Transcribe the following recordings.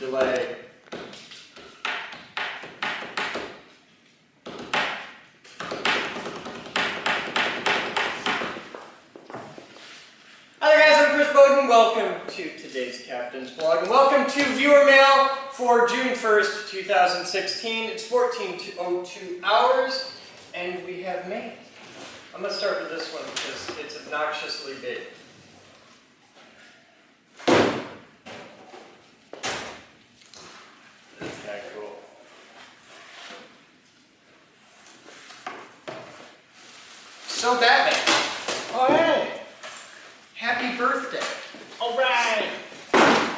delay. Hi there guys, I'm Boden. Welcome to today's Captain's Blog, and welcome to viewer mail for June 1st, 2016. It's 14:02 hours, and we have mail. I'm going to start with this one because it's obnoxiously big. That's kind of cool. So Batman. Oh hey! Happy birthday. All right.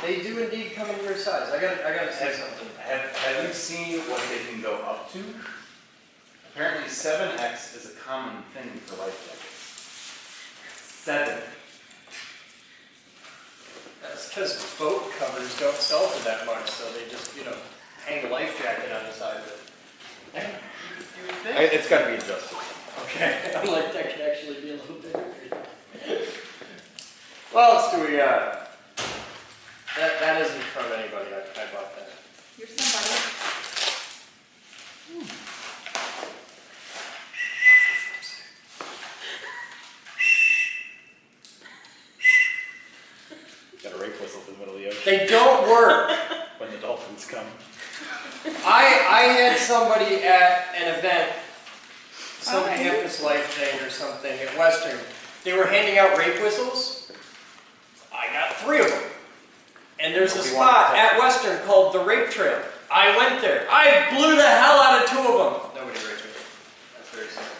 They do indeed come in your size. I gotta say something. Have you seen what they can go up to? Apparently 7X is a common thing for life jackets. 7. That's because boat covers don't sell for that much, so they just, hang a life jacket on the side of it. You would think. It's got to be adjusted. Okay. I'm like, that could actually be a little bigger. What else do we got? That isn't from anybody. I bought that. You're somebody. Got a rape whistle in the middle of the ocean. They don't work. When the dolphins come. I had somebody at an event, some campus life thing or something at Western. They were handing out rape whistles. I got 3 of them. And there's a spot at Western called the Rape Trail. I went there. I blew the hell out of 2 of them. Nobody raped me. That's very simple.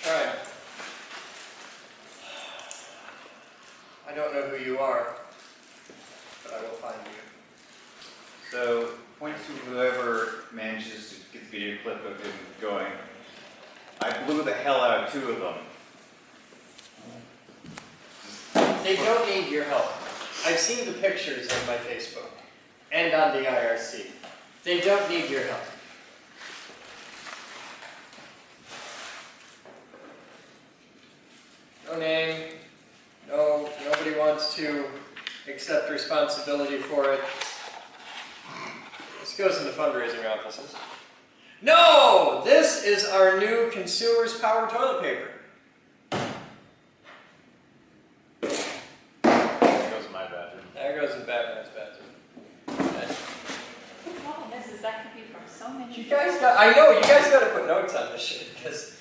Try. I don't know who you are, but I will find you. So, point to whoever manages to get the video clip of him going. I blew the hell out of 2 of them. They don't need your help. I've seen the pictures on my Facebook and on the IRC. They don't need your help. No name. No, nobody wants to accept responsibility for it. This goes into fundraising offices. No! This is our new Consumer's Power toilet paper. There goes in Batman's bathroom. The problem is that could be from so many You guys got, I know, you guys got to put notes on this shit, because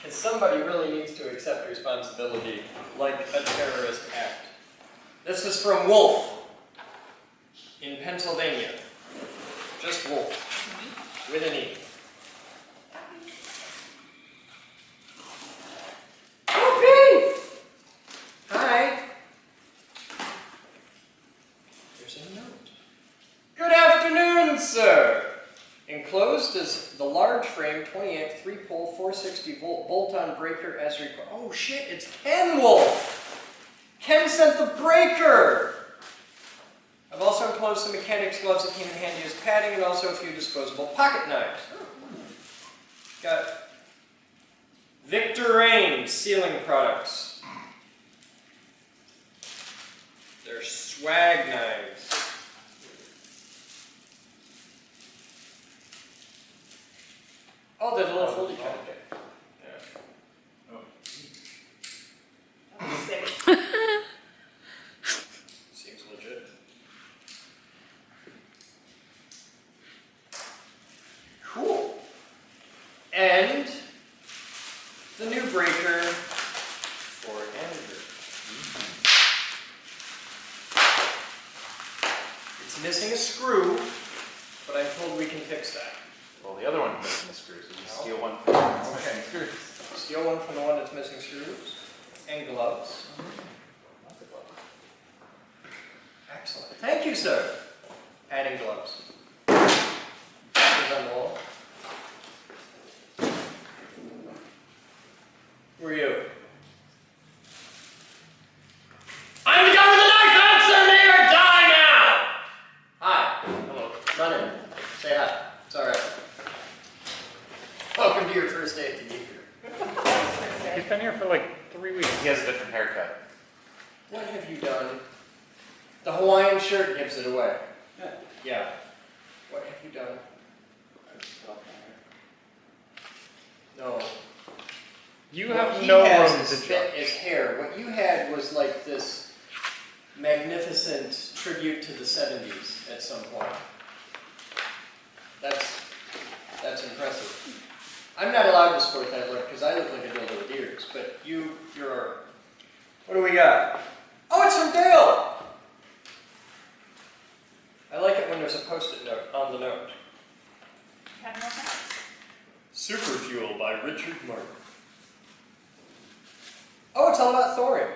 somebody really needs to accept responsibility like a terrorist act. This is from Wolf in Pennsylvania. Just Wolf. With an E. Okay! Hi. Good afternoon, sir. Enclosed is the large frame 20-amp 3-pole 460-volt bolt-on breaker as required. Oh shit, it's Ken Wolf. Ken sent the breaker. I've also enclosed some mechanics gloves that came in handy as padding and also a few disposable pocket knives. Got Victor Rain sealing products. They're swag knives. Oh, there's a little foldy kind of thing. Yeah. Oh. Seems legit. Cool. And the new breaker for Andrew. It's missing a screw, but I'm told we can fix that. Well, the other one's missing the screws, so you steal one from the one that's missing screws. Steal one from the one that's missing screws. And gloves. Lots of gloves. Excellent. Thank you, sir. Adding gloves. Is on the wall. Who are you? I'm the guy with the knife! Answer me or die now! Hi. Hello. Run in. Say hi. It's alright. Welcome to your first day at the Geeker. He's been here for like 3 weeks. He has a different haircut. What have you done? The Hawaiian shirt gives it away. Yeah. What have you done? No. You What have he no has room is to spit judge. his hair. What you had was like this magnificent tribute to the 70s at some point. That's impressive. I'm not allowed to sport that look because I look like a dildo with ears, but you're... What do we got? Oh, it's from Dale! I like it when there's a post-it note on the note. Have no house. Super Fuel by Richard Martin. Oh, it's all about Thorin.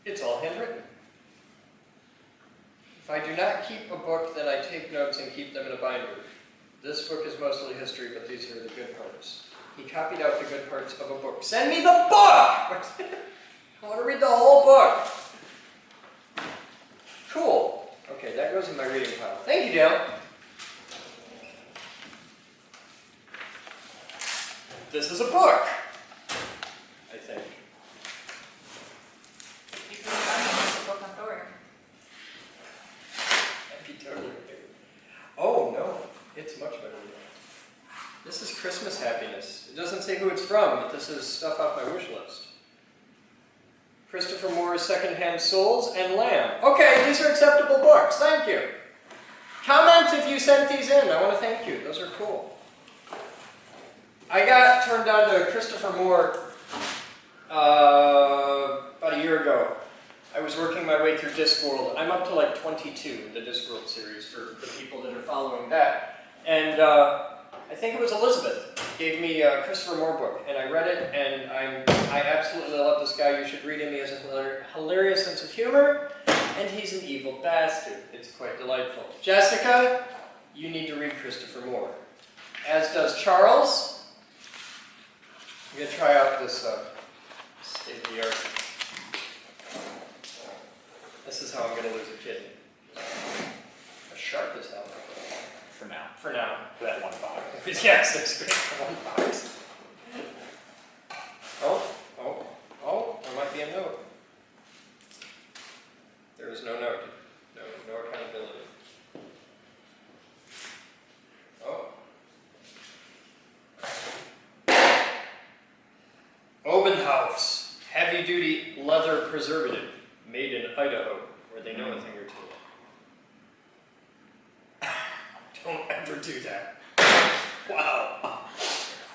It's all handwritten. If I do not keep a book, then I take notes and keep them in a binder. This book is mostly history, but these are the good parts. He copied out the good parts of a book. Send me the book! I want to read the whole book. Cool. Okay, that goes in my reading pile. Thank you, Dale. This is a book, I think. You can find the book on Thor. That'd be totally weird. Oh, no. It's much better than that. This is Christmas happiness. It doesn't say who it's from, but this is stuff off my wish list. Christopher Moore's Secondhand Souls and Lamb. Okay, these are acceptable books. Thank you. Comment if you sent these in. I want to thank you. Those are cool. I got turned on to Christopher Moore about a year ago. I was working my way through Discworld. I'm up to like 22 in the Discworld series for the people that are following that. And I think it was Elizabeth gave me a Christopher Moore book, and I read it, and I absolutely love this guy. You should read him. He has a hilarious sense of humor, and he's an evil bastard. It's quite delightful. Jessica, you need to read Christopher Moore. As does Charles. I'm going to try out this state-of-the-art. This is how I'm going to lose a kidney. A sharp is how. For now. For now. For that one box. Yes, that's great for one box. Oh, there might be a note. There is no note. No accountability. Oh. Obenhaus, heavy-duty leather preservative, made in Idaho, where they know a thing or two. Don't ever do that. Wow.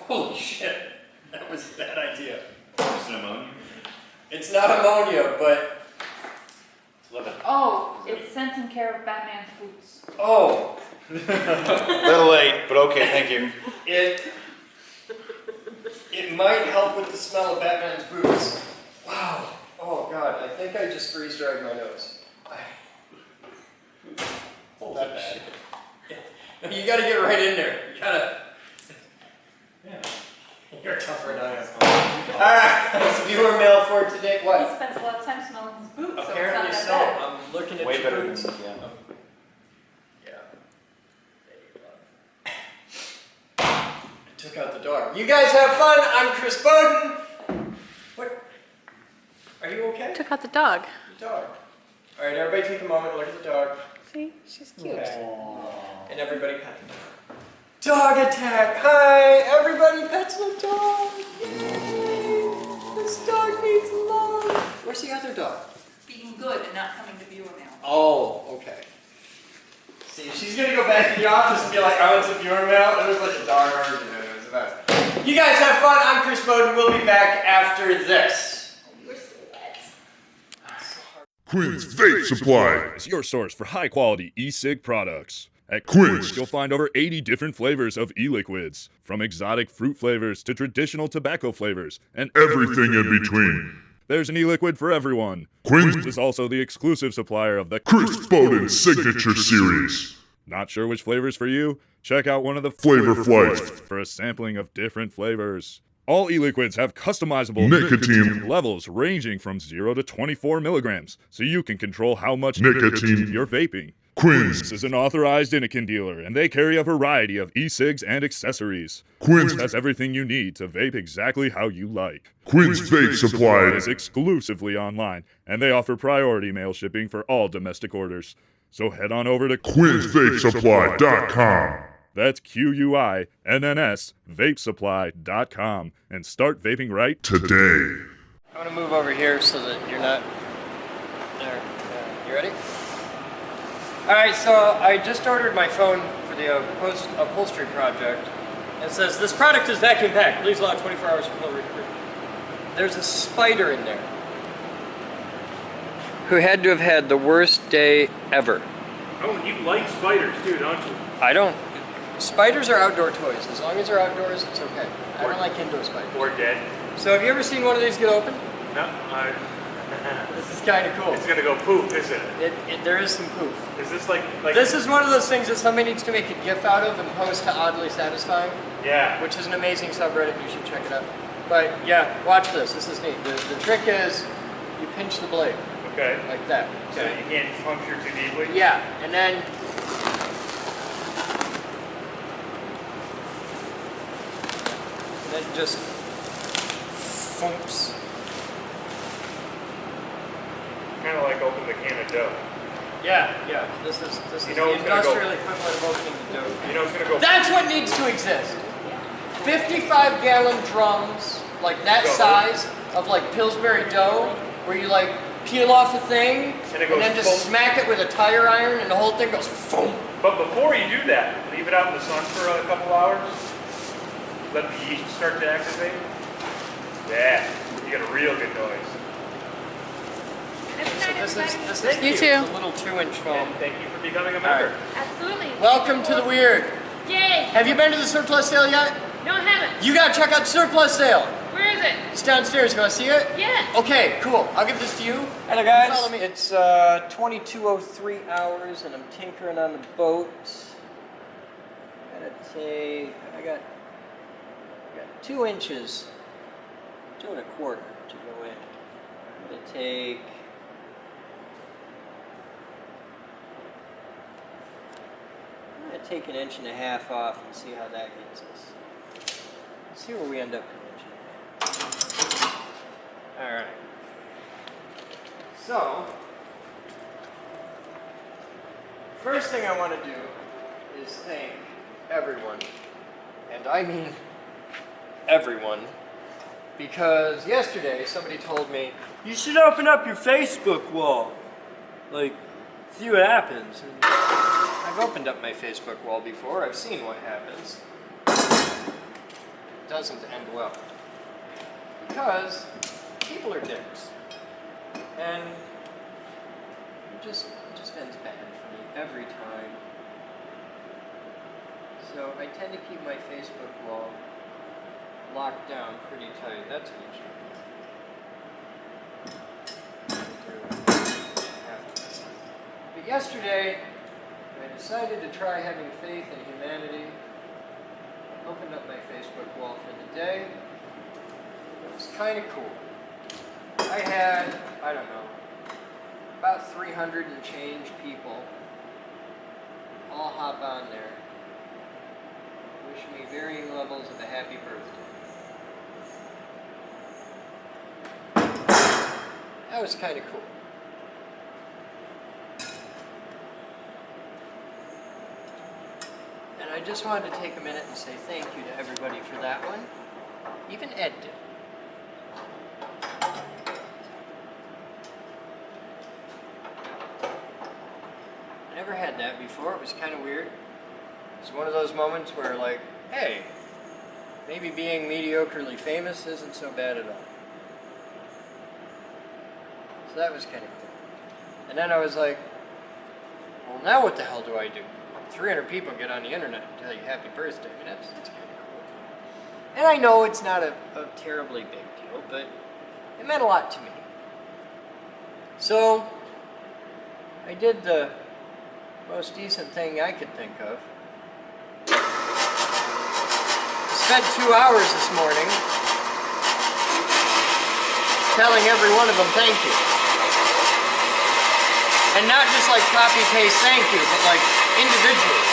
Holy shit. That was a bad idea. Is it ammonia? It's not ammonia, but... Oh, it's sent in care of Batman's boots. Oh. Little late, but okay, thank you. It might help with the smell of Batman's boots. Wow. Oh, God. I think I just freeze-dried my nose. Hold that bad. No, you gotta get right in there. You gotta... Yeah. You're tougher than I am. Alright, that's viewer mail for today. He What? spends a lot of time smelling his boots, Apparently so it's so. not that bad. I'm looking at Way your better than boots. yeah. Yeah. I took out the dog. You guys have fun. I'm Chris Boden. What? Are you okay? Took out the dog. The dog. Alright, everybody take a moment and look at the dog. See, she's cute. And everybody pet the dog. Dog attack! Hi! Everybody pets the dog! Yay! This dog needs love! Where's the other dog? Being good and not coming to viewer mail. Oh, okay. See, she's gonna go back to the office and be like, I went to viewer mail. It was like a dog argument. It was a mess. You guys have fun. I'm Chris Boden. We'll be back after this. We're so wet. Quinn's Vape Supply. is your source for high-quality e-cig products. At Quinn's. Quinn's, you'll find over 80 different flavors of e-liquids, from exotic fruit flavors to traditional tobacco flavors, and Everything in between. there's an e-liquid for everyone. Quinn's is also the exclusive supplier of the Chris Boden Signature Series. Not sure which flavors for you? Check out one of the Flavor Flight. for a sampling of different flavors. All e-liquids have customizable Nicotine. levels ranging from 0 to 24 milligrams, so you can control how much Nicotine. you're vaping. Quinn's. This is an authorized Inokin dealer, and they carry a variety of e-cigs and accessories. Quinn's. has everything you need to vape exactly how you like. Quinn's Vape Supply. It is exclusively online, and they offer priority mail shipping for all domestic orders. So head on over to QuinnVapeSupply.com. That's QUINNS vapesupply.com and start vaping right Today. I'm gonna move over here so that you're not there. You ready? All right, so I just ordered my phone for the upholstery project. It says, this product is vacuum packed, leaves allowed 24 hours for delivery. There's a spider in there who had to have had the worst day ever. Oh, and you like spiders too, don't you? I don't. Spiders are outdoor toys. As long as they're outdoors, it's okay. I don't like indoor spiders. Or dead. So have you ever seen one of these get open? No, This is kind of cool. it's gonna go poof, isn't it? There is some poof. Is this like This is one of those things that somebody needs to make a GIF out of and post to Oddly Satisfying, yeah. which is an amazing subreddit. You should check it out. But yeah, watch this. This is neat. The trick is you pinch the blade Okay. like that. So you can't puncture too deeply? Yeah, and then just thumps. Kinda like open the can of dough. Yeah. This is You the know it's gonna go- industrial equivalent of opening the dough. You know it's gonna go That's what needs to exist. 55-gallon drums, like that Go. size, of like Pillsbury dough, where you like peel off a thing And it goes then just boom. smack it with a tire iron, and the whole thing goes boom. But before you do that, leave it out in the sun for a couple hours. Let the yeast start to activate. Yeah, you get a real good noise. So this is Thank You cute. too. It's a little 2-inch foam. And thank you for becoming a All right. member. Absolutely. Welcome to the weird. Yay! Have you been to the surplus sale yet? No, I haven't. You gotta check out the surplus sale. Where is it? It's downstairs. You wanna see it? Yes. Okay, cool. I'll give this to you. Hello, guys. Follow me. It's 22:03 hours, and I'm tinkering on the boat. I got 2 inches, 2 1/4 to go in. I'm gonna take. I'm gonna take 1.5 inches off and see how that gets us. Let's see where we end up with 1.5 inches. All right. So, first thing I want to do is thank everyone, and I mean everyone, because yesterday somebody told me, you should open up your Facebook wall, like, see what happens. And I've opened up my Facebook wall before, I've seen what happens. It doesn't end well. Because people are dicks. And it just ends bad for me every time. So I tend to keep my Facebook wall locked down pretty tight. That's an issue. But yesterday, I decided to try having faith in humanity. I opened up my Facebook wall for the day. It was kind of cool. I had, I don't know, about 300 and change people all hop on there, wish me varying levels of a happy birthday. That was kind of cool. And I just wanted to take a minute and say thank you to everybody for that one. Even Ed did. Never had that before. It was kind of weird. It's one of those moments where, like, hey, maybe being mediocrely famous isn't so bad at all. So that was kind of cool. And then I was like, well, now what the hell do I do? 300 people get on the internet and tell you happy birthday. I mean, that's kind of cool. And I know it's not a terribly big deal, but it meant a lot to me. So I did the most decent thing I could think of. Spent 2 hours this morning telling every one of them thank you. And not just like copy paste thank you, but like individually.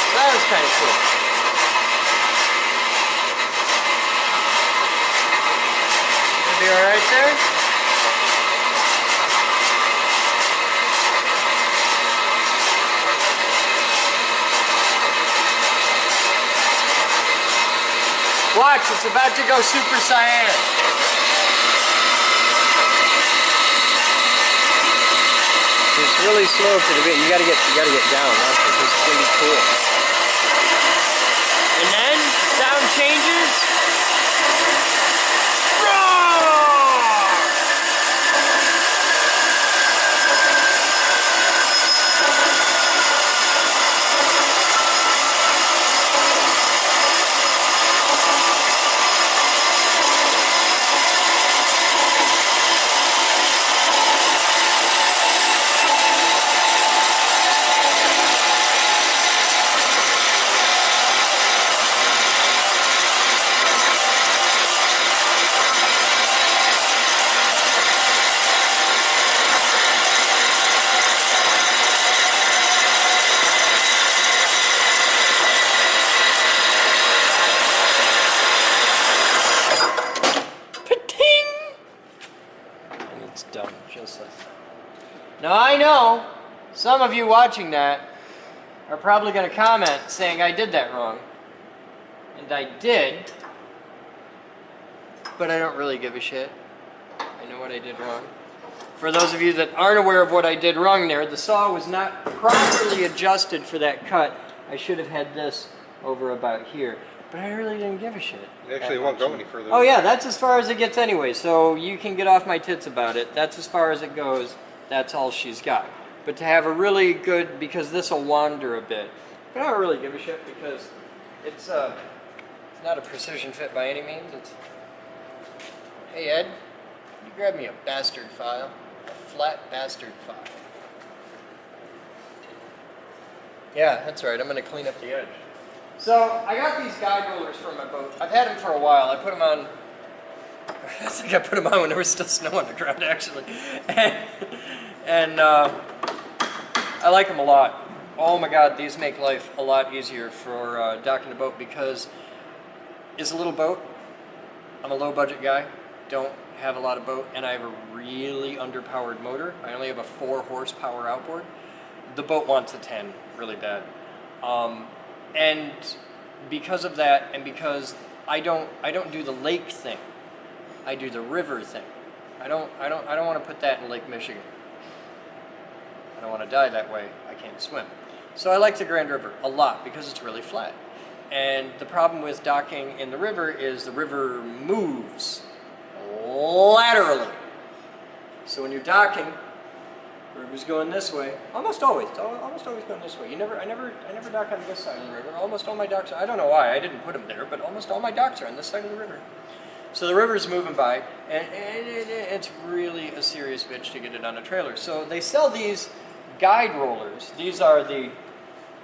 So that was kind of cool. You gonna be alright there? Watch, it's about to go super cyan. It's really slow for the bit. You gotta get down, watch it, 'cause it's gonna be cool. And then sound changes. Roar! Done, just like that. Now I know some of you watching that are probably going to comment saying I did that wrong. And I did, but I don't really give a shit. I know what I did wrong. For those of you that aren't aware of what I did wrong there, the saw was not properly adjusted for that cut. I should have had this over about here. But I really didn't give a shit. Actually, it won't go any further. Oh yeah, that's as far as it gets anyway, so you can get off my tits about it. That's as far as it goes. That's all she's got. But to have a really good, because this will wander a bit. But I don't really give a shit because it's not a precision fit by any means. It's, hey Ed, you grab me a bastard file, a flat bastard file. Yeah, that's right. I'm gonna clean up the edge. So, I got these guide rollers for my boat. I've had them for a while. I put them on, I think I put them on when there was still snow on the ground, actually. And I like them a lot. Oh my God, these make life a lot easier for docking a boat because it's a little boat. I'm a low budget guy, don't have a lot of boat, and I have a really underpowered motor. I only have a 4 horsepower outboard. The boat wants a 10 really bad. And because of that, and because I don't do the lake thing, I do the river thing. I don't want to put that in Lake Michigan. I don't want to die that way. I can't swim. So I like the Grand River a lot because it's really flat. And the problem with docking in the river is the river moves laterally. So when you're docking, the river's going this way. Almost always going this way. I never dock on this side of the river. Almost all my docks, I don't know why, I didn't put them there, but almost all my docks are on this side of the river. So the river's moving by, and it's really a serious bitch to get it on a trailer. So they sell these guide rollers. These are the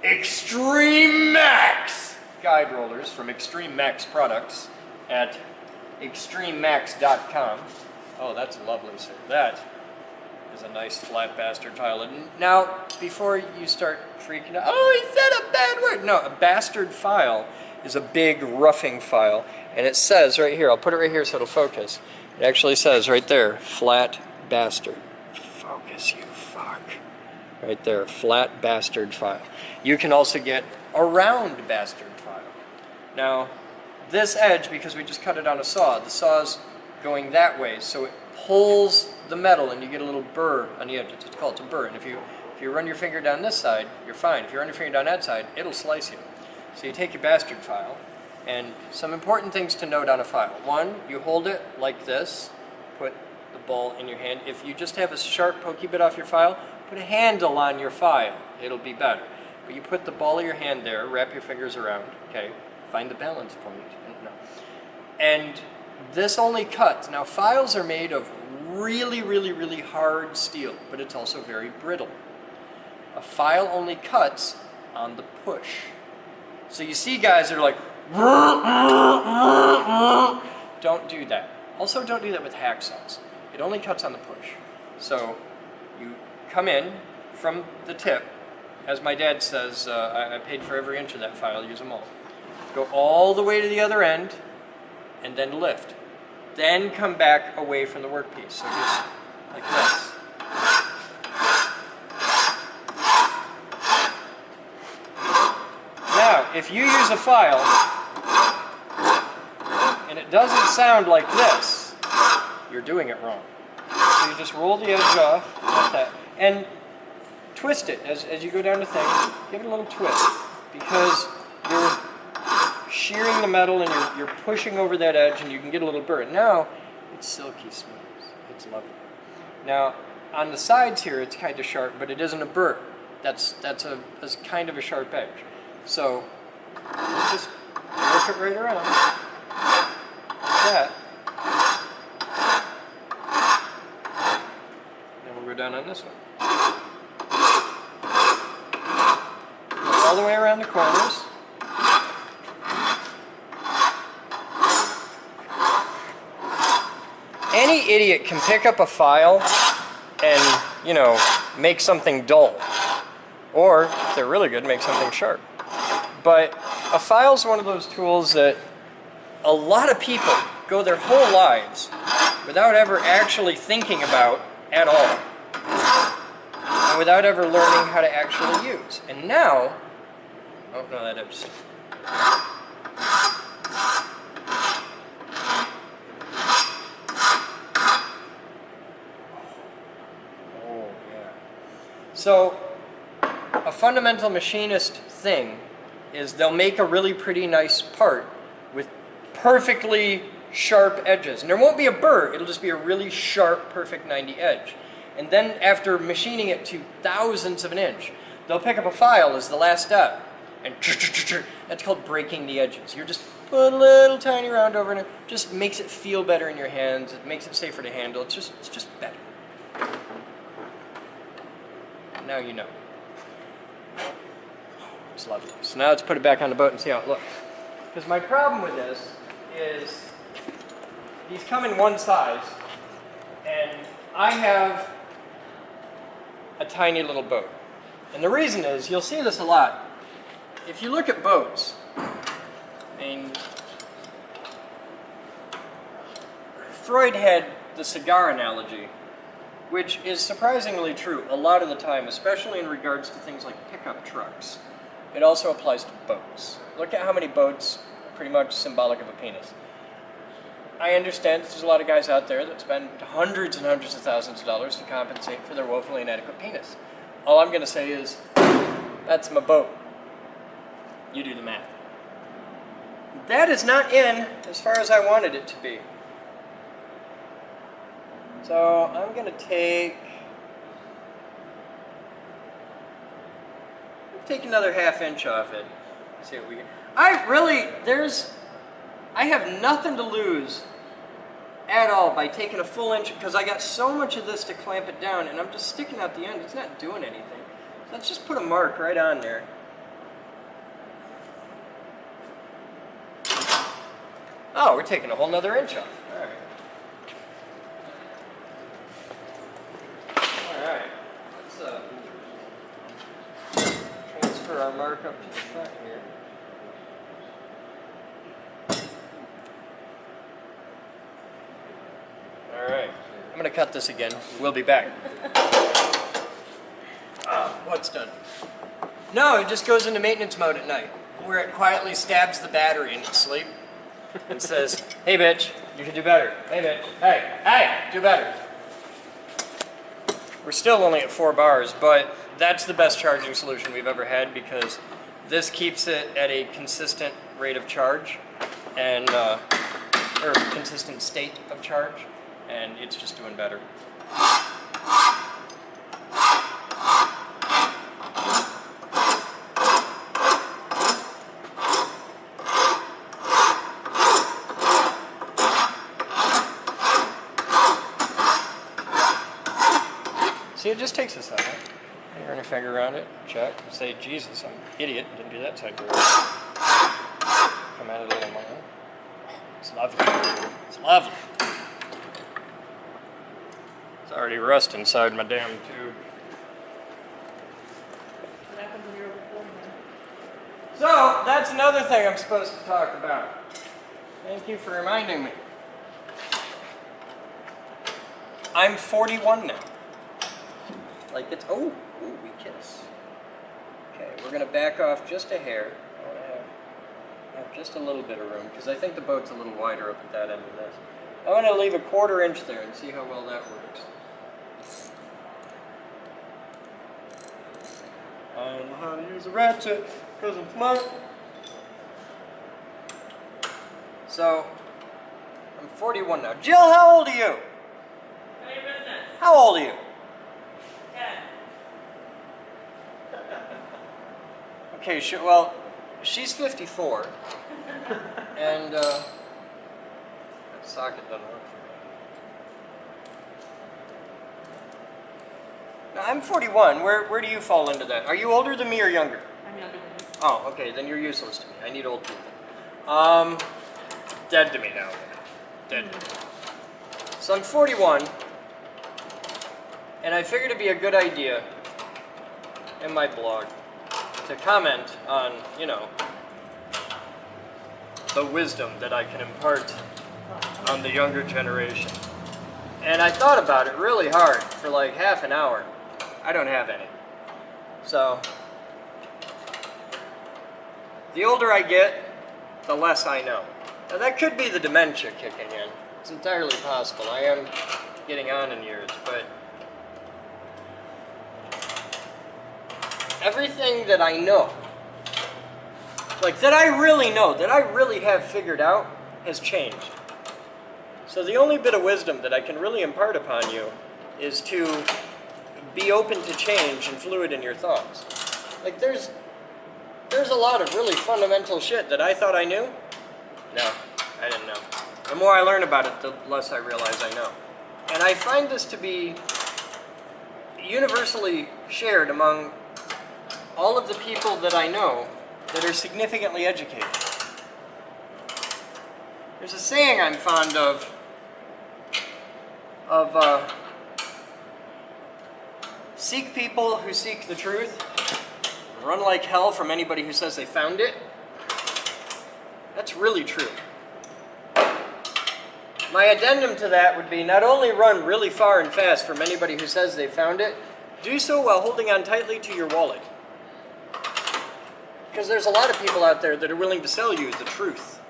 Extreme Max guide rollers from Extreme Max Products at extrememax.com. Oh, that's lovely, sir. That is a nice flat bastard file. And now, before you start freaking out, oh, he said a bad word. No, a bastard file is a big roughing file. And it says right here, I'll put it right here so it'll focus. It actually says right there, flat bastard. Focus, you fuck. Right there, flat bastard file. You can also get a round bastard file. Now, this edge, because we just cut it on a saw, the saw's going that way, so it pulls the metal and you get a little burr on the edge. It's called a burr. And if you run your finger down this side, you're fine. If you run your finger down that side, it'll slice you. So you take your bastard file, and some important things to note on a file. One, you hold it like this, put the ball in your hand. If you just have a sharp pokey bit off your file, put a handle on your file. It'll be better. But you put the ball of your hand there, wrap your fingers around, okay? Find the balance point. No. And this only cuts. Now, files are made of really, really, really hard steel, but it's also very brittle. A file only cuts on the push. So you see guys that are like, don't do that. Also, don't do that with hacksaws. It only cuts on the push. So you come in from the tip. As my dad says, I paid for every inch of that file, use them all. Go all the way to the other end, and then lift. Then come back away from the workpiece. So just like this. Now, if you use a file doesn't sound like this, you're doing it wrong. So you just roll the edge off like that, and twist it as you go down the thing. Give it a little twist, because you're shearing the metal and you're pushing over that edge, and you can get a little burr. Now it's silky smooth. It's lovely. Now on the sides here, it's kind of sharp, but it isn't a burr. That's kind of a sharp edge. So just work it right around like that. Then we'll go down on this one. All the way around the corners. Any idiot can pick up a file and, you know, make something dull. Or, if they're really good, make something sharp. But a file is one of those tools that a lot of people go their whole lives without ever actually thinking about at all. And without ever learning how to actually use. And now, oh no, that is. Oh, yeah. So, a fundamental machinist thing is they'll make a really pretty nice part with perfectly sharp edges. And there won't be a burr, it'll just be a really sharp, perfect 90 edge. And then after machining it to thousandths of an inch, they'll pick up a file as the last step. And that's called breaking the edges. You're just put a little tiny round over it. Just makes it feel better in your hands. It makes it safer to handle. It's just better. Now you know. It's lovely. So now let's put it back on the boat and see how it looks. Because my problem with this is these come in one size, and I have a tiny little boat. And the reason is, you'll see this a lot. If you look at boats, I mean, Freud had the cigar analogy, which is surprisingly true a lot of the time, especially in regards to things like pickup trucks. It also applies to boats. Look at how many boats are pretty much symbolic of a penis. I understand there's a lot of guys out there that spend hundreds and hundreds of thousands of dollars to compensate for their woefully inadequate penis. All I'm going to say is, that's my boat. You do the math. That is not in as far as I wanted it to be. So I'm going to take another ½ inch off it. See what we get. I have nothing to lose at all by taking a full inch, because I got so much of this to clamp it down, and I'm just sticking out the end. It's not doing anything. So let's just put a mark right on there. Oh, we're taking a whole nother inch off. All right. Let's transfer our mark up to the front here. All right. I'm going to cut this again. We'll be back. What's done? No, it just goes into maintenance mode at night, where it quietly stabs the battery in its sleep and says, hey bitch, you can do better. Hey bitch, hey, do better. We're still only at 4 bars, but that's the best charging solution we've ever had, because this keeps it at a consistent rate of charge, and or consistent state of charge, and it's just doing better. See, it just takes a second. You run your finger around it, check, say, Jesus, I'm an idiot, didn't do that side very well. Come at it a little more. It's lovely. It's lovely. It's already rust inside my damn tube. What happens when you're over 40? So, that's another thing I'm supposed to talk about. Thank you for reminding me. I'm 41 now. Like it's, oh, we kiss. Okay, we're gonna back off just a hair. I wanna have just a little bit of room, because I think the boat's a little wider up at that end of this. I'm going to leave a 1/4 inch there and see how well that works. I don't know how to use a ratchet, because I'm smart. So, I'm 41 now. Jill, how old are you? None of your business. How old are you? 10. Okay, well, she's 54, and that socket doesn't work for me. Now, I'm 41. Where do you fall into that? Are you older than me or younger? I'm younger than you. Oh, okay, then you're useless to me. I need old people. Dead to me now. Dead to me. So I'm 41, and I figured it'd be a good idea in my blog to comment on, you know, the wisdom that I can impart on the younger generation. And I thought about it really hard for like half an hour. I don't have any. So, the older I get, the less I know. Now that could be the dementia kicking in. It's entirely possible. I am getting on in years, but everything that I know, like that I really know, that I really have figured out, has changed. So the only bit of wisdom that I can really impart upon you is to be open to change and fluid in your thoughts. Like there's a lot of really fundamental shit that I thought I knew. No, I didn't know. The more I learn about it, the less I realize I know. And I find this to be universally shared among all of the people that I know that are significantly educated. There's a saying I'm fond of seek people who seek the truth, run like hell from anybody who says they found it. That's really true. My addendum to that would be not only run really far and fast from anybody who says they found it, do so while holding on tightly to your wallet. Because there's a lot of people out there that are willing to sell you the truth,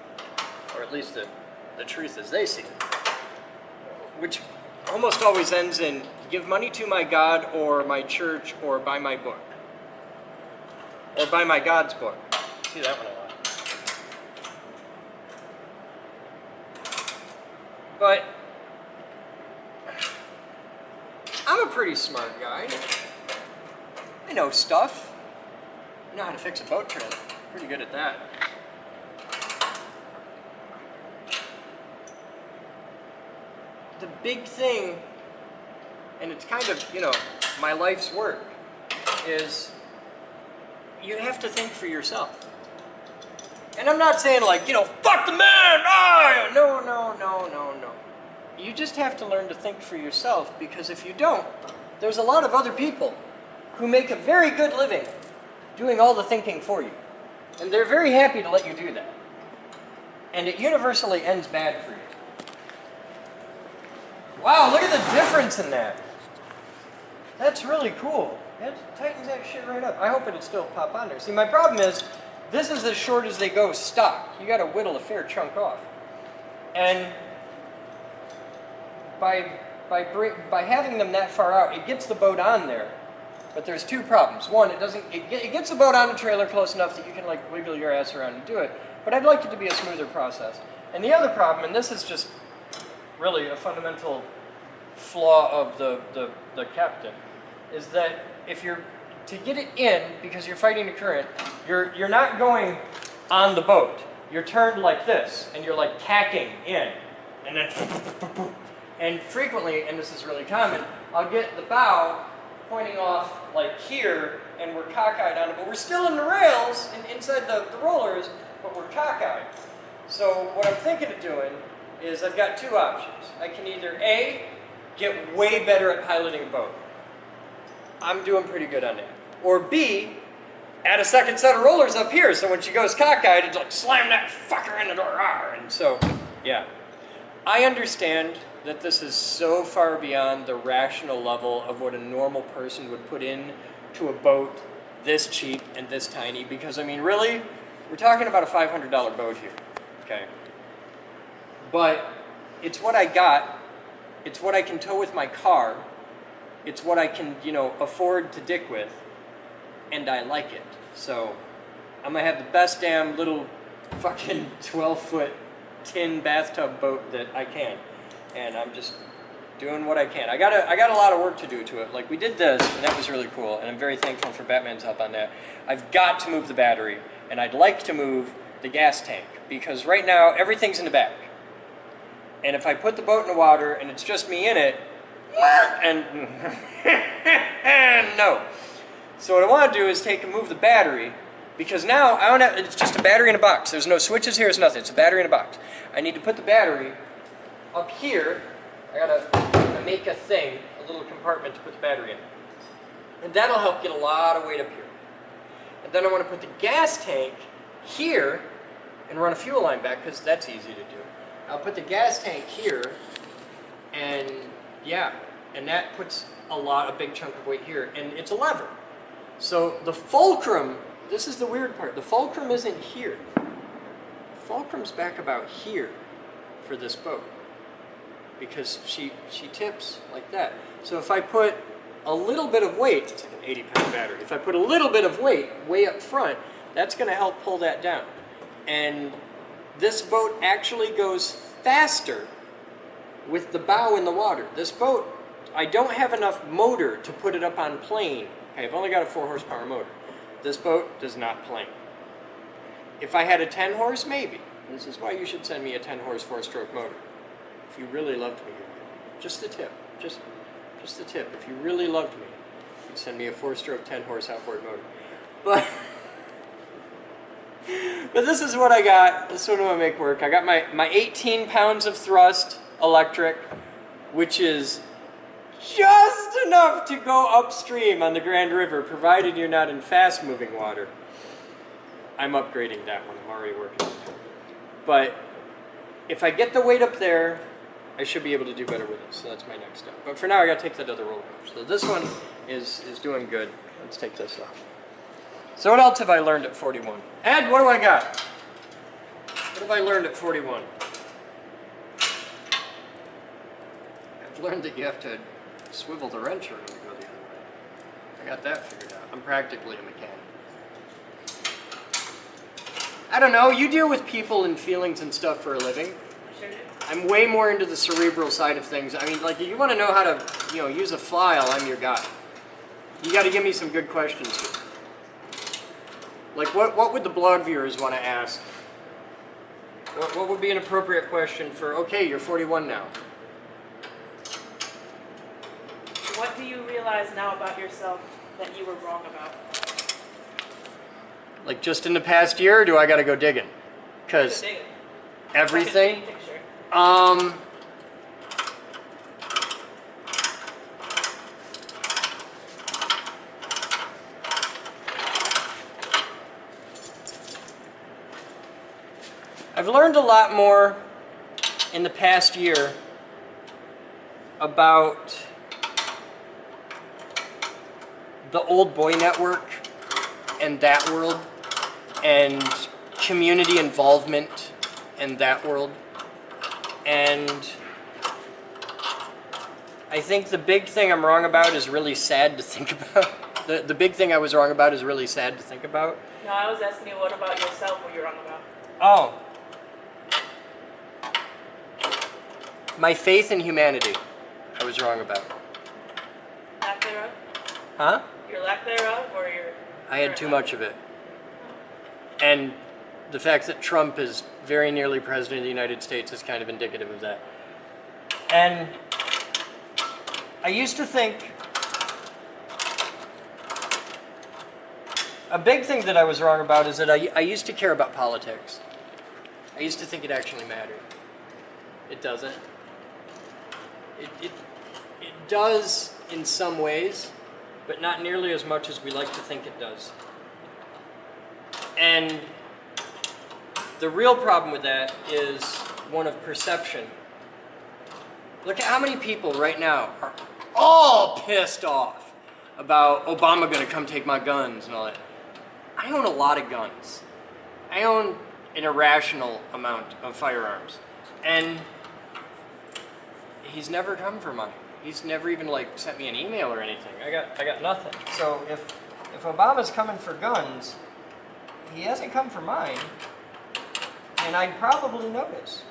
or at least the truth as they see it, which almost always ends in give money to my God or my church or buy my book, or buy my God's book. See that one a lot. But I'm a pretty smart guy. I know stuff. I know how to fix a boat trailer. Pretty good at that. The big thing, and it's kind of, you know, my life's work, is you have to think for yourself. And I'm not saying like, you know, fuck the man! Ah! No. You just have to learn to think for yourself, because if you don't, there's a lot of other people who make a very good living doing all the thinking for you. And they're very happy to let you do that. And it universally ends bad for you. Wow, look at the difference in that. That's really cool. It tightens that shit right up. I hope it'll still pop on there. See, my problem is, this is as short as they go stock. You gotta whittle a fair chunk off. And by having them that far out, it gets the boat on there. But there's two problems. One, it gets the boat on the trailer close enough that you can like wiggle your ass around and do it. But I'd like it to be a smoother process. And the other problem, and this is just really a fundamental flaw of the captain, is that if you're to get it in, because you're fighting the current, you're not going on the boat. You're turned like this, and you're like tacking in, and then, and frequently, and this is really common, I'll get the bow pointing off like here, and we're cockeyed on it, but we're still in the rails, and inside the rollers, but we're cockeyed. So what I'm thinking of doing is I've got two options. I can either A, get way better at piloting a boat. I'm doing pretty good on that. Or B, add a second set of rollers up here, so when she goes cockeyed, it's like slam that fucker in the door. And so, yeah. I understand that this is so far beyond the rational level of what a normal person would put in to a boat this cheap and this tiny, because I mean, really, we're talking about a $500 boat here, okay? But it's what I got. It's what I can tow with my car. It's what I can, you know, afford to dick with, and I like it. So I'm gonna have the best damn little fucking 12-foot tin bathtub boat that I can, and I'm just doing what I can. I got a lot of work to do to it. Like, we did this, and that was really cool, and I'm very thankful for Batman's help on that. I've got to move the battery, and I'd like to move the gas tank, because right now everything's in the back. And if I put the boat in the water and it's just me in it, and no. So what I want to do is take and move the battery, because now I don't have, it's just a battery in a box. There's no switches here, it's nothing. It's a battery in a box. I need to put the battery up here. I gotta make a thing, a little compartment to put the battery in. And that'll help get a lot of weight up here. And then I want to put the gas tank here and run a fuel line back, because that's easy to do. I'll put the gas tank here, and yeah, and that puts a big chunk of weight here, and it's a lever. So the fulcrum, this is the weird part, the fulcrum isn't here. The fulcrum's back about here for this boat, because she tips like that. So if I put a little bit of weight, it's like an 80-pound battery, if I put a little bit of weight way up front, that's going to help pull that down. And this boat actually goes faster with the bow in the water. This boat, I don't have enough motor to put it up on plane. Okay, I've only got a 4-horsepower motor. This boat does not plane. If I had a 10-horse, maybe. This is why you should send me a 10-horse 4-stroke motor. If you really loved me. Just the tip. Just the tip. If you really loved me, you'd send me a 4-stroke 10-horse outboard motor. But this is what I got. This is what I'm gonna make work. I got my 18 pounds of thrust electric, which is just enough to go upstream on the Grand River, provided you're not in fast-moving water. I'm upgrading that one. I'm already working on it. But if I get the weight up there, I should be able to do better with it. So that's my next step. But for now, I gotta take that other roller coaster. So this one is doing good. Let's take this off. So what else have I learned at 41? Ed, what do I got? What have I learned at 41? I've learned that you have to swivel the wrench around to go the other way. I got that figured out. I'm practically a mechanic. I don't know, you deal with people and feelings and stuff for a living. Sure do. I'm way more into the cerebral side of things. I mean, like, if you want to know how to, you know, use a file, I'm your guy. You got to give me some good questions here. Like, what would the blog viewers want to ask? What would be an appropriate question for, okay, you're 41 now? What do you realize now about yourself that you were wrong about? Like, just in the past year, or do I got to go digging? Because Dig it. everything. Like a big picture. I've learned a lot more in the past year about the old boy network and that world, and community involvement in that world. And I think the big thing I'm wrong about is really sad to think about. The big thing I was wrong about is really sad to think about. No, I was asking you what about yourself what you're wrong about. Oh. My faith in humanity, I was wrong about. Lack thereof? Huh? Your lack thereof, or your... I had too much of it. And the fact that Trump is very nearly president of the United States is kind of indicative of that. And I used to think, a big thing that I was wrong about is that I used to care about politics. I used to think it actually mattered. It doesn't. It does in some ways, but not nearly as much as we like to think it does. And the real problem with that is one of perception. Look at how many people right now are all pissed off about Obama gonna come take my guns and all that. I own a lot of guns. I own an irrational amount of firearms, and he's never come for mine. He's never even like sent me an email or anything. I got nothing. So if Obama's coming for guns, he hasn't come for mine, and I'd probably notice.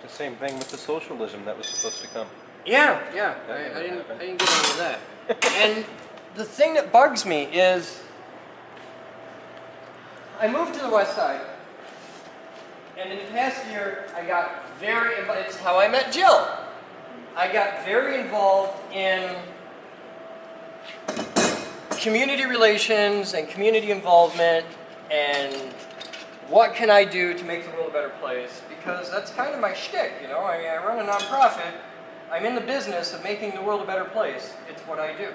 It's the same thing with the socialism that was supposed to come. Yeah, I didn't get any of that. And the thing that bugs me is, I moved to the West Side, and in the past year, I got it's how I met Jill. I got very involved in community relations and community involvement and what can I do to make the world a better place, because that's kind of my shtick, you know. I run a nonprofit. I'm in the business of making the world a better place. It's what I do.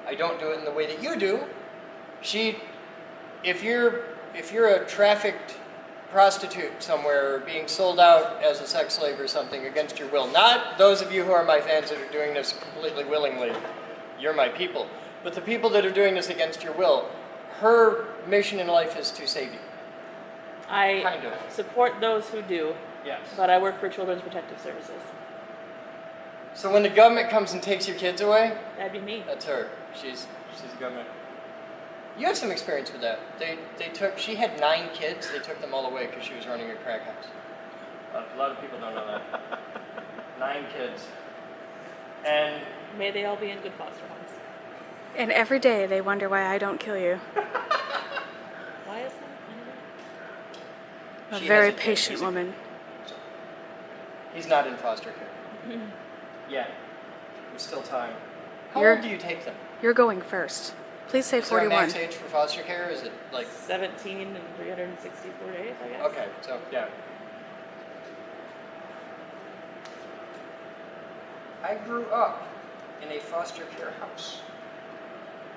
I don't do it in the way that you do. If you're a trafficked prostitute somewhere or being sold out as a sex slave or something against your will, not those of you who are my fans that are doing this completely willingly, you're my people, but the people that are doing this against your will, her mission in life is to save you. I Kind of. support those who do, Yes. but I work for Children's Protective Services. So when the government comes and takes your kids away, That'd be me. that's her. She's the government. You have some experience with that. She had 9 kids. They took them all away because she was running a crack house. A lot of people don't know that. 9 kids. And May they all be in good foster homes. And every day they wonder why I don't kill you. Why is that? A She very has a kid. patient woman. he's not in foster care. Yeah. There's still time. How You're- old do you take them? You're going first. Please say Is there a 41. max age for foster care? Is it like... 17 and 364 days, I guess. Okay, so, yeah. I grew up in a foster care house.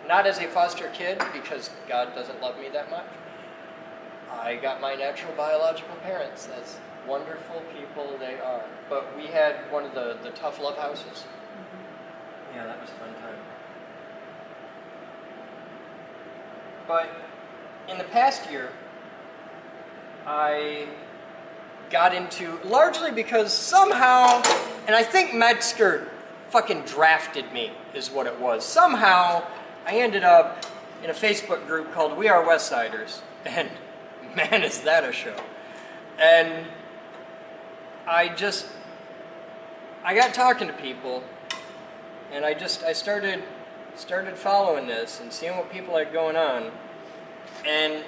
Not as a foster kid, because God doesn't love me that much. I got my natural biological parents, as wonderful people they are. But we had one of the tough love houses. Yeah, that was a fun time. But in the past year, I got into, largely because somehow, and I think Metzger fucking drafted me, is what it was. Somehow, I ended up in a Facebook group called We Are Westsiders, and man, is that a show. And I got talking to people, and I started following this and seeing what people had going on. And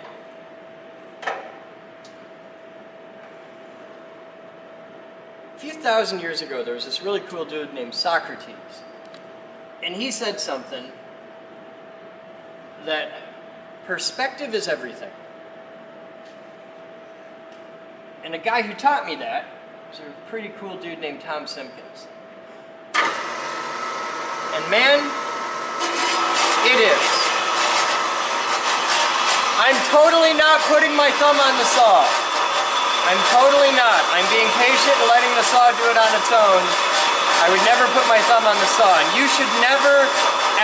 a few thousand years ago, there was this really cool dude named Socrates. And he said something that perspective is everything. And a guy who taught me that was a pretty cool dude named Tom Simpkins. And man, it is. I'm totally not putting my thumb on the saw. I'm totally not. I'm being patient and letting the saw do it on its own. I would never put my thumb on the saw. And you should never,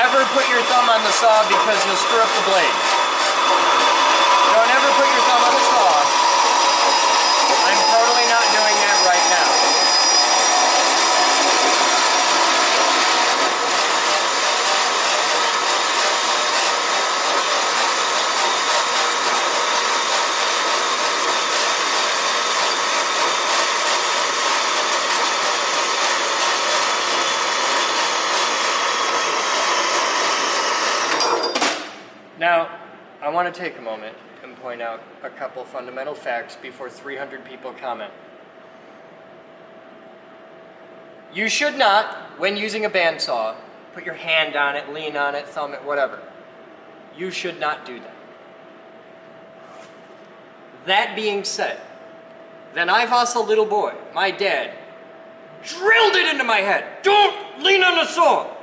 ever put your thumb on the saw because you'll screw up the blade. Don't ever put your thumb on the saw. I'm totally not doing that right now. Now, I want to take a moment and point out a couple fundamental facts before 300 people comment. You should not, when using a bandsaw, put your hand on it, lean on it, thumb it, whatever. You should not do that. That being said, then I was a little boy. My dad drilled it into my head. Don't lean on the saw.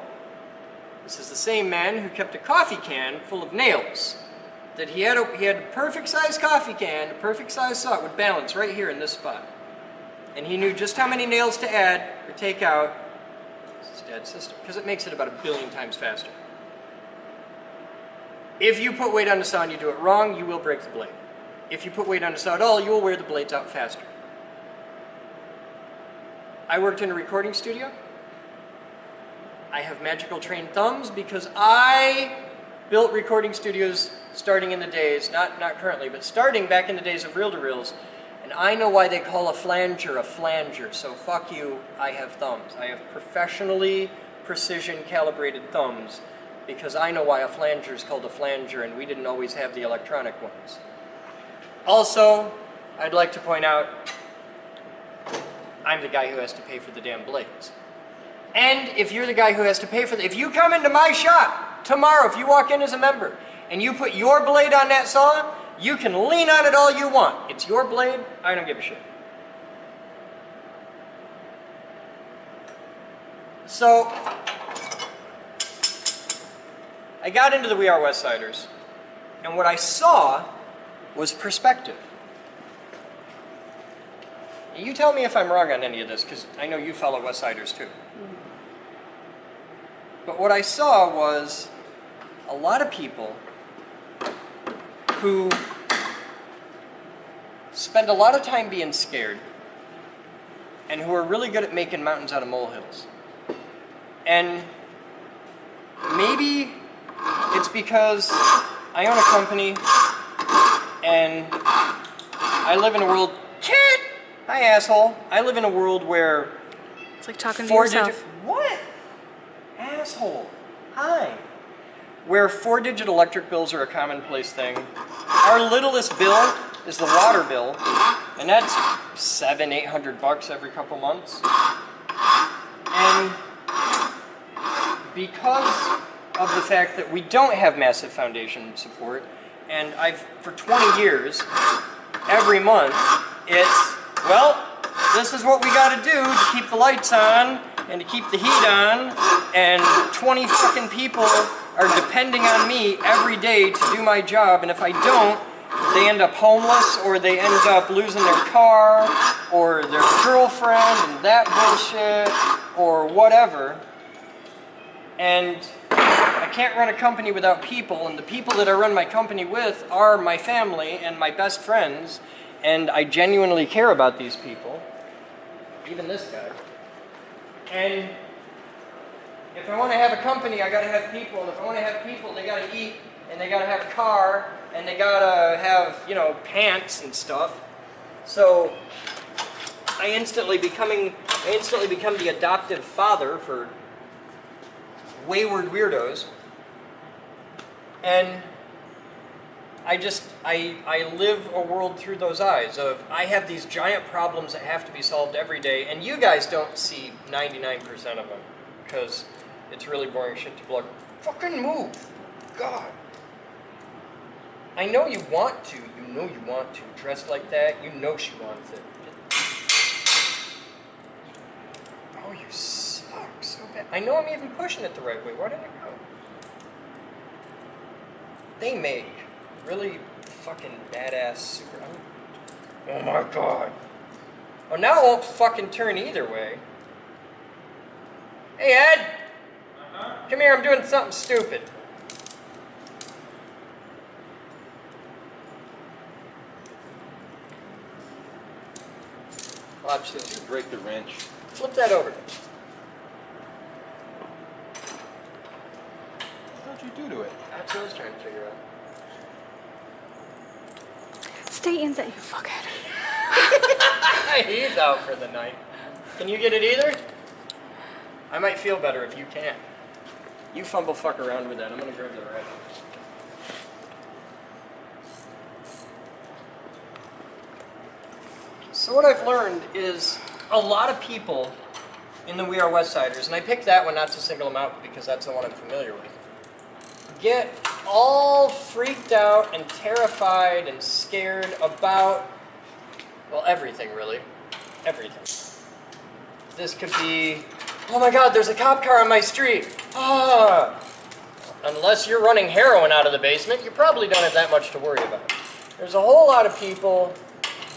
This is the same man who kept a coffee can full of nails. That he had a perfect size coffee can, a perfect size saw. It would balance right here in this spot. And he knew just how many nails to add or take out. This is Dad's system, because it makes it about 1 billion times faster. If you put weight on the saw and you do it wrong, you will break the blade. if you put weight on a saw at all, you will wear the blades out faster. I worked in a recording studio. I have magical trained thumbs because I built recording studios starting in the days, not currently, but starting back in the days of reel-to-reels. And I know why they call a flanger. So fuck you, I have thumbs. I have professionally precision calibrated thumbs because I know why a flanger is called a flanger and we didn't always have the electronic ones. Also, I'd like to point out, I'm the guy who has to pay for the damn blades. And if you're the guy who has to pay for if you come into my shop tomorrow, if you walk in as a member, and you put your blade on that saw, you can lean on it all you want. It's your blade, I don't give a shit. So, I got into the We Are Westsiders, and what I saw was perspective. You tell me if I'm wrong on any of this, because I know you follow Westsiders too. But what I saw was a lot of people who spend a lot of time being scared and who are really good at making mountains out of molehills. And maybe it's because I own a company and I live in a world... Hi, asshole. I live in a world where... It's like talking to yourself. What? Asshole. Hi. Where 4-digit electric bills are a commonplace thing. Our littlest bill is the water bill, and that's $700-800 every couple months. And because of the fact that we don't have massive foundation support, and for 20 years, every month, it's, well, this is what we gotta do to keep the lights on and to keep the heat on, and 20 fucking people are depending on me every day to do my job, and if I don't, they end up homeless, or they end up losing their car, or their girlfriend, and that bullshit, or whatever. And I can't run a company without people, and the people that I run my company with are my family and my best friends, and I genuinely care about these people, even this guy. And if I want to have a company, I got to have people, and if I want to have people, they got to eat, and they got to have a car, and they got to have, you know, pants and stuff. So I instantly become the adoptive father for wayward weirdos. And I live a world through those eyes of, I have these giant problems that have to be solved every day, and you guys don't see 99% of them, because it's really boring shit to block. Fucking move! God. I know you want to, dressed like that, you know she wants it. Oh, you suck so bad. I know I'm even pushing it the right way, why didn't it go? They make really fucking badass super... Oh my god. Oh, now it won't fucking turn either way. Hey, Ed! Come here, I'm doing something stupid. Watch this. You break the wrench. Flip that over. What did you do to it? That's what I was trying to figure out. Stay in that, you fuckhead. He's out for the night. Can you get it either? I might feel better if you can't. You fumble fuck around with that. I'm gonna grab the right. So what I've learned is a lot of people in the We Are Westsiders, and I picked that one not to single them out because that's the one I'm familiar with, get all freaked out and terrified and scared about, well, everything really. Everything. This could be, oh my god, there's a cop car on my street. Ah! Unless you're running heroin out of the basement, you probably don't have that much to worry about. There's a whole lot of people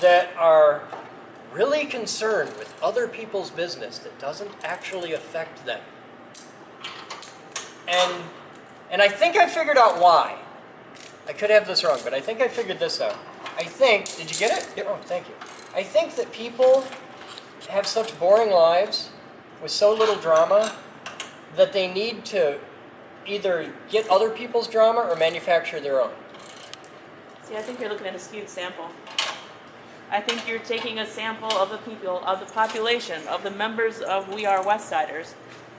that are really concerned with other people's business that doesn't actually affect them. And I think I figured out why. I could have this wrong, but I think I figured this out. I think, did you get it? Oh, thank you. I think that people have such boring lives with so little drama that they need to either get other people's drama or manufacture their own. See, I think you're looking at a skewed sample. I think you're taking a sample of the people, of the population, of the members of We Are Westsiders,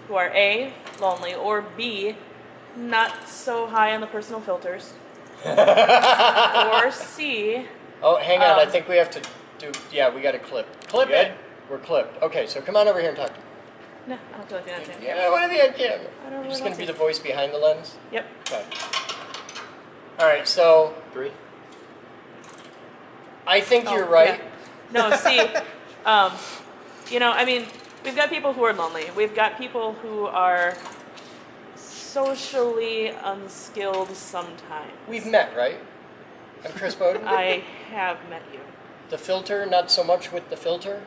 who are A, lonely, or B, not so high on the personal filters, or C. Oh, hang on, I think we have to do, yeah, we got to clip. Clip Good? it. We're clipped. Okay, so come on over here and talk to me. No, I don't feel like that. Yeah, what have you on camera? I don't You're really just going want to be to. the voice behind the lens? Yep. Okay. All right, so 3. I think Oh, you're right. yeah. No, see, you know, I mean, we've got people who are lonely. We've got people who are socially unskilled sometimes. We've met, right? I'm Chris Boden. I have met you. The filter, not so much with the filter.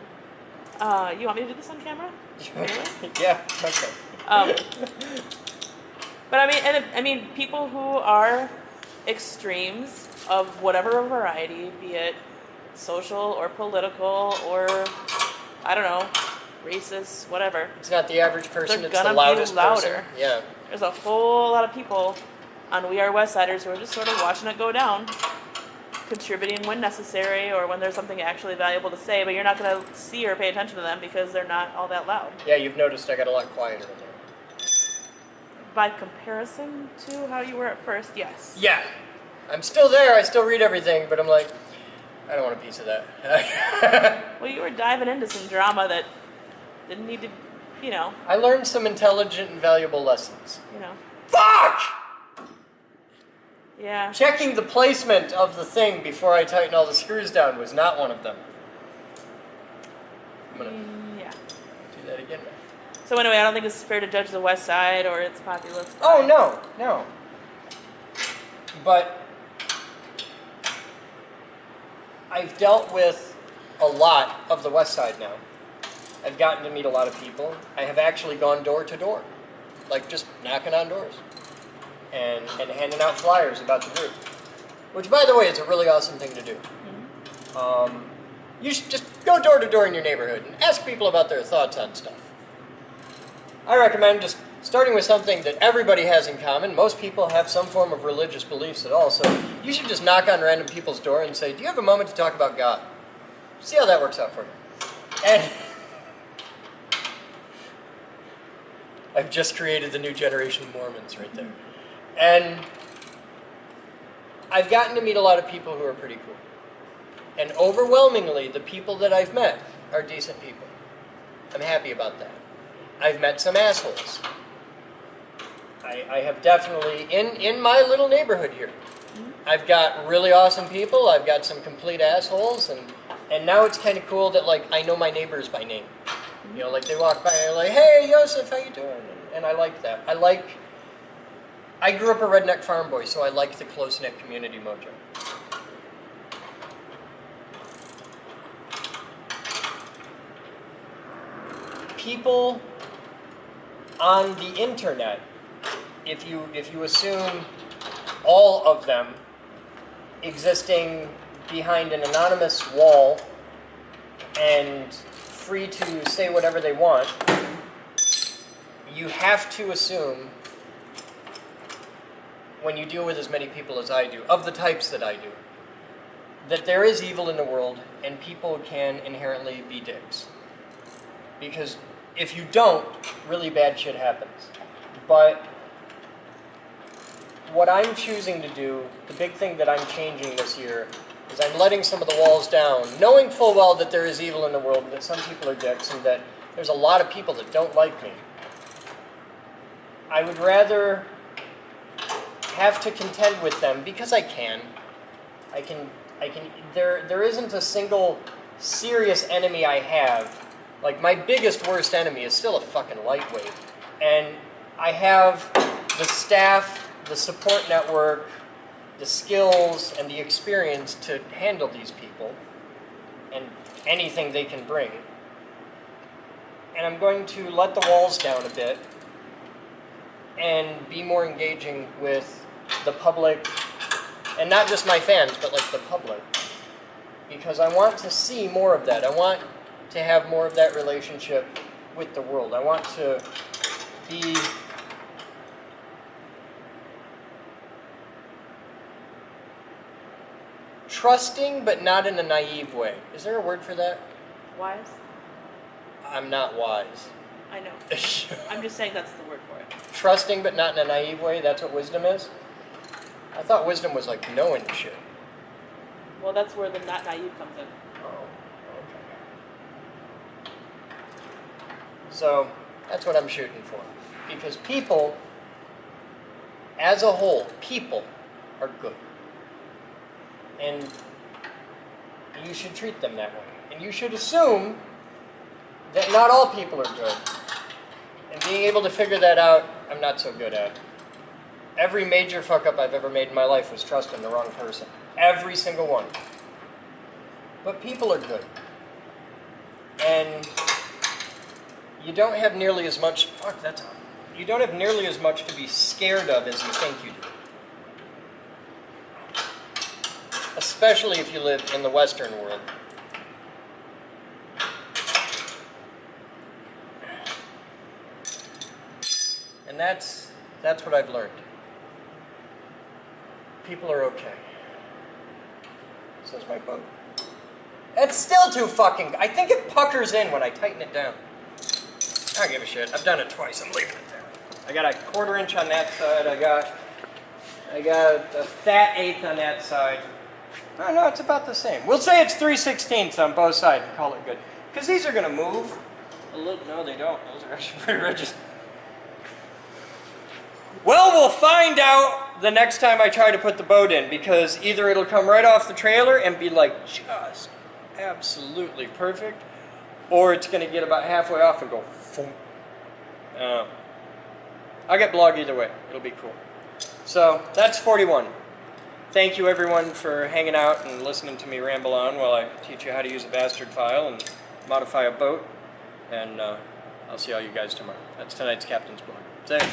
You want me to do this on camera? Yeah, okay. But I mean, people who are extremes of whatever variety, be it social or political or, I don't know, racist, whatever. It's not the average person, They're it's the gonna be loudest person. louder. Yeah. There's a whole lot of people on We Are Westsiders who are just sort of watching it go down, contributing when necessary or when there's something actually valuable to say, but you're not going to see or pay attention to them because they're not all that loud. Yeah, you've noticed I got a lot quieter in there. By comparison to how you were at first, yes. Yeah. I'm still there, I still read everything, but I'm like, I don't want a piece of that. Well, you were diving into some drama that didn't need to, you know. I learned some intelligent and valuable lessons. You know. Fuck! Yeah. Checking the placement of the thing before I tighten all the screws down was not one of them. I'm gonna Yeah. do that again now. So anyway, I don't think it's fair to judge the West Side or its populace. Oh, no. But I've dealt with a lot of the West Side now. I've gotten to meet a lot of people. I have actually gone door to door, like just knocking on doors and handing out flyers about the group, which, by the way, is a really awesome thing to do. You should just go door to door in your neighborhood and ask people about their thoughts on stuff. I recommend just starting with something that everybody has in common. Most people have some form of religious beliefs at all, so you should just knock on random people's door and say, do you have a moment to talk about God? See how that works out for you. And I've just created the new generation of Mormons right there. And I've gotten to meet a lot of people who are pretty cool. And overwhelmingly, the people that I've met are decent people. I'm happy about that. I've met some assholes. I have definitely, in my little neighborhood here, I've got really awesome people, I've got some complete assholes, and now it's kind of cool that, like, I know my neighbors by name. You know, like, they walk by and they're like, hey, Yosef, how you doing? And I like that. I grew up a redneck farm boy, so I like the close-knit community mojo. People on the internet, if you assume all of them existing behind an anonymous wall and free to say whatever they want, you have to assume, when you deal with as many people as I do, of the types that I do, that there is evil in the world and people can inherently be dicks. Because if you don't, really bad shit happens. But what I'm choosing to do, the big thing that I'm changing this year, is I'm letting some of the walls down, knowing full well that there is evil in the world, that some people are dicks, and that there's a lot of people that don't like me. I would rather have to contend with them because I can. There isn't a single serious enemy I have. Like, my biggest, worst enemy is still a fucking lightweight. And I have the staff, the support network, the skills, and the experience to handle these people and anything they can bring. And I'm going to let the walls down a bit and be more engaging with the public, and not just my fans, but like the public. because I want to see more of that. I want to have more of that relationship with the world. I want to be trusting, but not in a naive way. Is there a word for that? Wise? I'm not wise. I know. I'm just saying that's the word for it. Trusting, but not in a naive way. That's what wisdom is? I thought wisdom was like knowing shit. Well, that's where the not naive comes in. Oh, okay. So, that's what I'm shooting for. Because people, as a whole, people are good. And you should treat them that way. And you should assume that not all people are good. And being able to figure that out, I'm not so good at. Every major fuck up I've ever made in my life was trusting the wrong person. Every single one. But people are good. And you don't have nearly as much, fuck, that's on. You don't have nearly as much to be scared of as you think you do. Especially if you live in the Western world. And that's what I've learned. People are okay. So's my boat. It's still too fucking, I think it puckers in when I tighten it down. I don't give a shit. I've done it twice. I'm leaving it there. I got a 1/4 inch on that side. I got a fat 1/8 on that side. No, it's about the same. We'll say it's 3/16 on both sides and call it good. Because these are going to move. A little, no, they don't. Those are actually pretty rigid. Well, we'll find out the next time I try to put the boat in, because either it'll come right off the trailer and be like just absolutely perfect, or it's going to get about halfway off and go boom. I'll get blog either way. It'll be cool. So that's 41. Thank you everyone for hanging out and listening to me ramble on while I teach you how to use a bastard file and modify a boat. And I'll see all you guys tomorrow. That's tonight's Captain's Blog. Say.